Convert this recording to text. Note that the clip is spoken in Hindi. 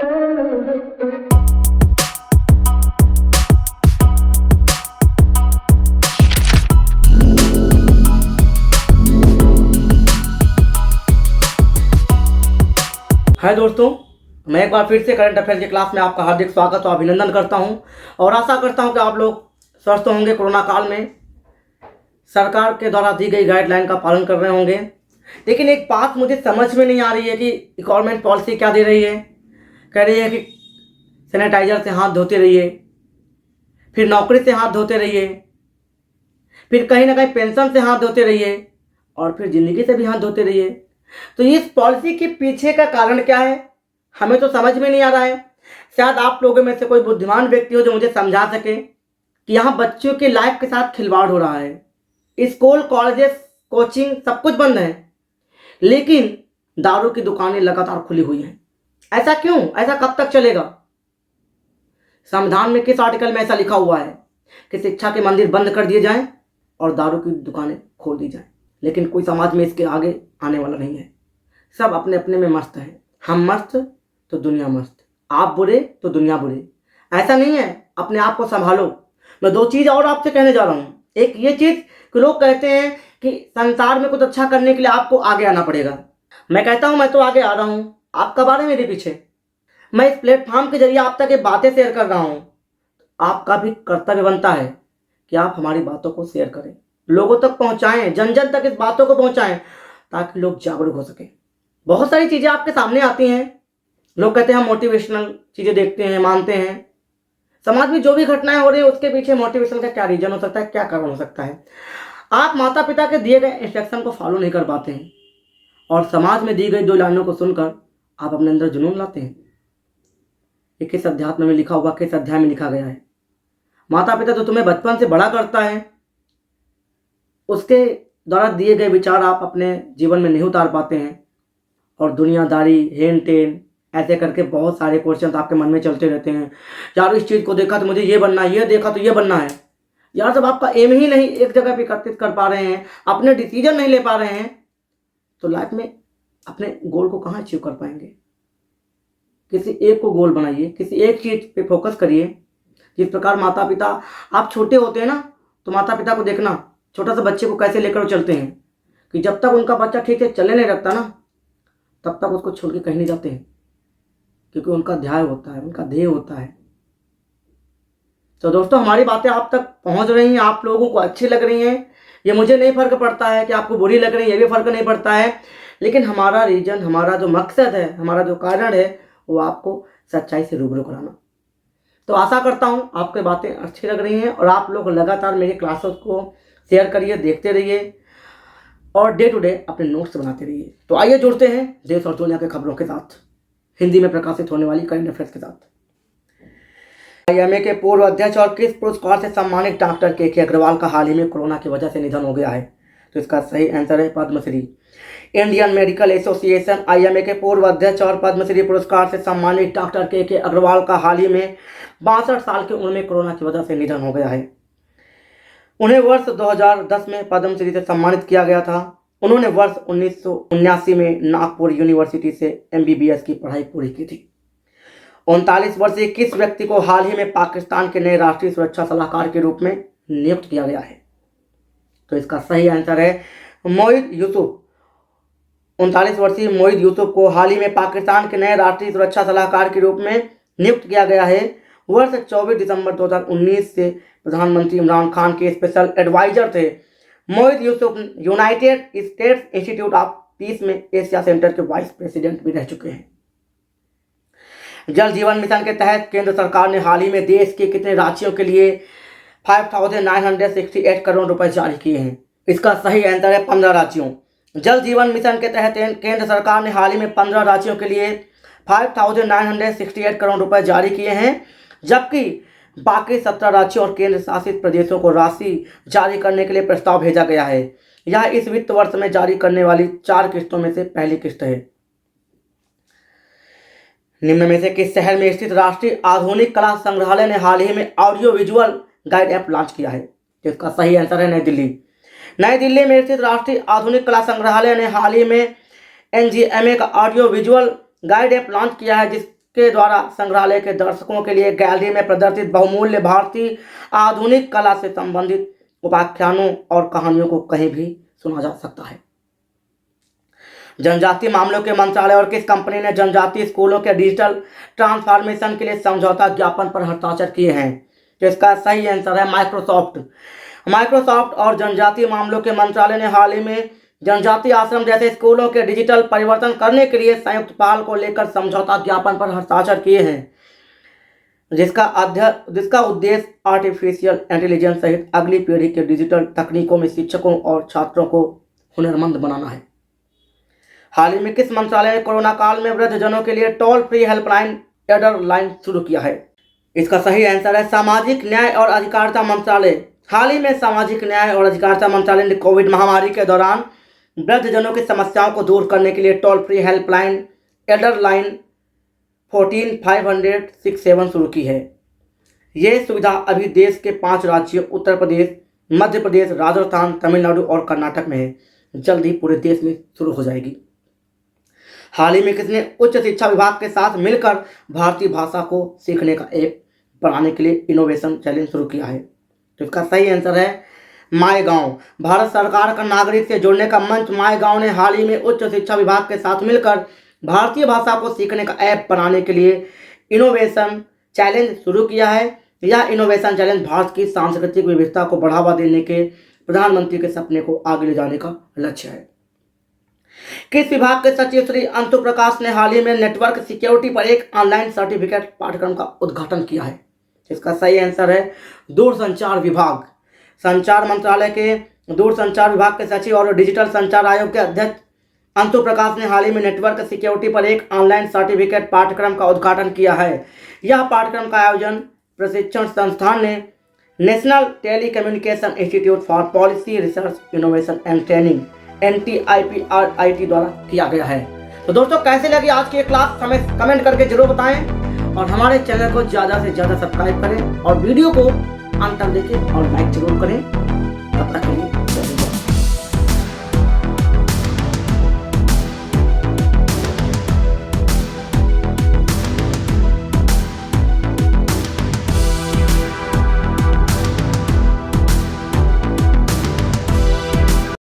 हाय दोस्तों, मैं एक बार फिर से करंट अफेयर की क्लास में आपका हार्दिक स्वागत और अभिनंदन करता हूं और आशा करता हूं कि आप लोग स्वस्थ होंगे, कोरोना काल में सरकार के द्वारा दी गई गाइडलाइन का पालन कर रहे होंगे। लेकिन एक बात मुझे समझ में नहीं आ रही है कि गवर्नमेंट पॉलिसी क्या दे रही है। कह रही है कि सैनिटाइजर से हाथ धोते रहिए, फिर नौकरी से हाथ धोते रहिए, फिर कहीं ना कहीं पेंशन से हाथ धोते रहिए और फिर ज़िंदगी से भी हाथ धोते रहिए। तो इस पॉलिसी के पीछे का कारण क्या है, हमें तो समझ में नहीं आ रहा है। शायद आप लोगों में से कोई बुद्धिमान व्यक्ति हो जो मुझे समझा सके कि यहाँ बच्चों की लाइफ के साथ खिलवाड़ हो रहा है। स्कूल, कॉलेजेस, कोचिंग सब कुछ बंद है, लेकिन दारू की दुकानें लगातार खुली हुई हैं। ऐसा क्यों? ऐसा कब तक चलेगा? संविधान में किस आर्टिकल में ऐसा लिखा हुआ है कि शिक्षा के मंदिर बंद कर दिए जाएं और दारू की दुकानें खोल दी जाएं? लेकिन कोई समाज में इसके आगे आने वाला नहीं है। सब अपने अपने में मस्त हैं। हम मस्त तो दुनिया मस्त, आप बुरे तो दुनिया बुरे। ऐसा नहीं है, अपने आप को संभालो। मैं दो चीज़ और आपसे कहने जा रहा हूँ। एक ये चीज़ कि लोग कहते हैं कि संसार में कुछ अच्छा करने के लिए आपको आगे आना पड़ेगा। मैं कहता हूँ मैं तो आगे आ रहा हूँ, आप कब आ रहे हैं मेरे पीछे? मैं इस प्लेटफॉर्म के जरिए आप तक ये बातें शेयर कर रहा हूँ। आपका भी कर्तव्य बनता है कि आप हमारी बातों को शेयर करें, लोगों तक पहुँचाएँ, जन जन तक इस बातों को पहुँचाएँ ताकि लोग जागरूक हो सकें। बहुत सारी चीज़ें आपके सामने आती हैं, लोग कहते हैं हम मोटिवेशनल चीज़ें देखते हैं, मानते हैं। समाज में जो भी घटनाएं हो रही है उसके पीछे मोटिवेशन का क्या रीजन हो सकता है, क्या कारण हो सकता है? आप माता पिता के दिए गए इंस्ट्रक्शन को फॉलो नहीं कर पाते हैं और समाज में दी गई दो लाइनों को सुनकर आप अपने अंदर जुनून लाते हैं। ये किस अध्यात्म में लिखा हुआ, किस अध्याय में लिखा गया है? माता पिता जो तुम्हें बचपन से बड़ा करता है, उसके द्वारा दिए गए विचार आप अपने जीवन में नहीं उतार पाते हैं और दुनियादारी, हेन टेन ऐसे करके बहुत सारे क्वेश्चंस आपके मन में चलते रहते हैं। यार इस चीज़ को देखा तो मुझे ये बनना है, ये देखा तो ये बनना है। यार जब आपका एम ही नहीं एक जगह पे एकत्रित कर पा रहे हैं, अपने डिसीजन नहीं ले पा रहे हैं, तो लाइफ में अपने गोल को कहाँ अचीव कर पाएंगे? किसी एक को गोल बनाइए, किसी एक चीज़ पे फोकस करिए। जिस प्रकार माता पिता, आप छोटे होते हैं ना, तो माता पिता को देखना छोटा सा बच्चे को कैसे लेकर चलते हैं कि जब तक उनका बच्चा ठीक से चलने नहीं लगता ना, तब तक उसको छोड़ के कहीं नहीं जाते हैं, क्योंकि उनका ध्यान होता है, उनका ध्येय होता है। तो दोस्तों, हमारी बातें आप तक पहुंच रही हैं, आप लोगों को अच्छी लग रही हैं, ये मुझे नहीं फर्क पड़ता है कि आपको बुरी लग रही है, ये भी फर्क नहीं पड़ता है। लेकिन हमारा रीजन, हमारा जो मकसद है, हमारा जो कारण है, वो आपको सच्चाई से रूबरू कराना। तो आशा करता हूँ आपकी बातें अच्छी लग रही हैं और आप लोग लगातार मेरी क्लासेस को शेयर करिए, देखते रहिए और डे टू डे अपने नोट्स बनाते रहिए। तो आइए जुड़ते हैं देश और दुनिया के खबरों के साथ, हिंदी में प्रकाशित होने वाली करंट अफेयर्स के साथ। आईएमए के पूर्व अध्यक्ष और किस पुरस्कार से सम्मानित डॉक्टर के अग्रवाल का हाल ही में कोरोना की वजह से निधन हो गया है? तो इसका सही आंसर है Padma Shri. Indian Medical Association IMA के पूर्व अध्यक्ष और पद्मश्री पुरस्कार से सम्मानित डॉक्टर के अग्रवाल का हाल ही में 62 साल की उम्र में कोरोना की वजह से निधन हो गया है। उन्हें वर्ष 2010 में पद्मश्री से सम्मानित किया गया था। उन्होंने वर्ष 1979 में नागपुर यूनिवर्सिटी से एमबीबीएस की पढ़ाई पूरी की थी। 39 वर्षीय किस व्यक्ति को हाल ही में पाकिस्तान के नए राष्ट्रीय सुरक्षा सलाहकार के रूप में नियुक्त किया गया है? तो इसका सही आंसर है मोहित यूसुफ। 39 वर्षीय मोहित यूसुफ को हाल ही में पाकिस्तान के नए राष्ट्रीय सुरक्षा सलाहकार के रूप में नियुक्त किया गया है। वर्ष 24 दिसंबर 2019 से प्रधानमंत्री इमरान खान के स्पेशल एडवाइजर थे। Mohit Yusuf United States Institute of Peace में एशिया सेंटर के वाइस प्रेसिडेंट भी रह चुके हैं। जल जीवन मिशन के तहत केंद्र सरकार ने हाल ही में देश के कितने राज्यों के लिए 5,968 करोड़ रुपए जारी किए हैं? इसका सही आंसर है 15 राज्यों। जल जीवन मिशन के तहत केंद्र सरकार ने हाल ही में 15 राज्यों के लिए 5,968 करोड़ रुपए जारी किए हैं, जबकि बाकी 17 राज्यों और केंद्र शासित प्रदेशों को राशि जारी करने के लिए प्रस्ताव भेजा गया है। यह इस वित्त वर्ष में जारी करने वाली 4 किस्तों में से पहली किस्त है। निम्न में से किस शहर में स्थित राष्ट्रीय आधुनिक कला संग्रहालय ने हाल ही में audio visual guide app launch किया है? तो इसका सही आंसर है नई दिल्ली। नई दिल्ली में स्थित राष्ट्रीय आधुनिक कला संग्रहालय ने हाल ही में एनजीएमए का audio visual guide app launch किया है, के द्वारा संग्रहालय के दर्शकों के लिए गैलरी में प्रदर्शित बहुमूल्य भारतीय आधुनिक कला से संबंधित उपाख्यानों और कहानियों को कहीं भी सुना जा सकता है। जनजातीय मामलों के मंत्रालय और किस कंपनी ने जनजातीय स्कूलों के डिजिटल ट्रांसफॉर्मेशन के लिए समझौता ज्ञापन पर हस्ताक्षर किए हैं? तो इसका सही आंसर है माइक्रोसॉफ्ट और जनजातीय मामलों के मंत्रालय ने हाल ही में जनजातीय आश्रम जैसे स्कूलों के डिजिटल परिवर्तन करने के लिए संयुक्त पहल को लेकर समझौता ज्ञापन पर हस्ताक्षर किए हैं, जिसका उद्देश्य आर्टिफिशियल इंटेलिजेंस सहित अगली पीढ़ी के डिजिटल तकनीकों में शिक्षकों और छात्रों को हुनरमंद बनाना है। हाल ही में किस मंत्रालय ने कोरोना काल में वृद्धजनों के लिए toll free helpline adder line शुरू किया है? इसका सही आंसर है सामाजिक न्याय और अधिकारिता मंत्रालय। हाल ही में सामाजिक न्याय और अधिकारिता मंत्रालय ने कोविड महामारी के दौरान वृद्धजनों की समस्याओं को दूर करने के लिए toll free helpline adder line 14567 शुरू की है। ये सुविधा अभी देश के 5 राज्यों उत्तर प्रदेश, मध्य प्रदेश, राजस्थान, तमिलनाडु और कर्नाटक में है। जल्द ही पूरे देश में शुरू हो जाएगी। हाल ही में किसने उच्च शिक्षा विभाग के साथ मिलकर भारतीय भाषा को सीखने का ऐप बनाने के लिए इनोवेशन चैलेंज शुरू किया है? तो इसका सही आंसर है माय गांव। भारत सरकार का नागरिक से जुड़ने का मंच माय गांव ने हाल ही में उच्च शिक्षा विभाग के साथ मिलकर भारतीय भाषा को सीखने का ऐप बनाने के लिए इनोवेशन चैलेंज शुरू किया है। यह इनोवेशन चैलेंज भारत की सांस्कृतिक विविधता को बढ़ावा देने के प्रधानमंत्री के सपने को आगे ले जाने का लक्ष्य है। किस विभाग के सचिव श्री अंशु प्रकाश ने हाल ही में नेटवर्क सिक्योरिटी पर एक ऑनलाइन सर्टिफिकेट पाठ्यक्रम का उद्घाटन किया है? इसका सही आंसर है दूरसंचार विभाग। संचार मंत्रालय के दूरसंचार विभाग के सचिव और डिजिटल संचार आयोग के अध्यक्ष अंशु प्रकाश ने हाल ही में नेटवर्क सिक्योरिटी पर एक ऑनलाइन सर्टिफिकेट पाठ्यक्रम का उद्घाटन किया है। यह पाठ्यक्रम का आयोजन प्रशिक्षण संस्थान ने national telecommunication institute for policy research innovation and training NTIPRIT द्वारा किया गया है। तो दोस्तों, कैसे लगी आज की ये क्लास हमें कमेंट करके जरूर बताएं और हमारे चैनल को ज़्यादा से ज़्यादा सब्सक्राइब करें और वीडियो को अंत तक देखें और लाइक जरूर करें। तब तक के लिए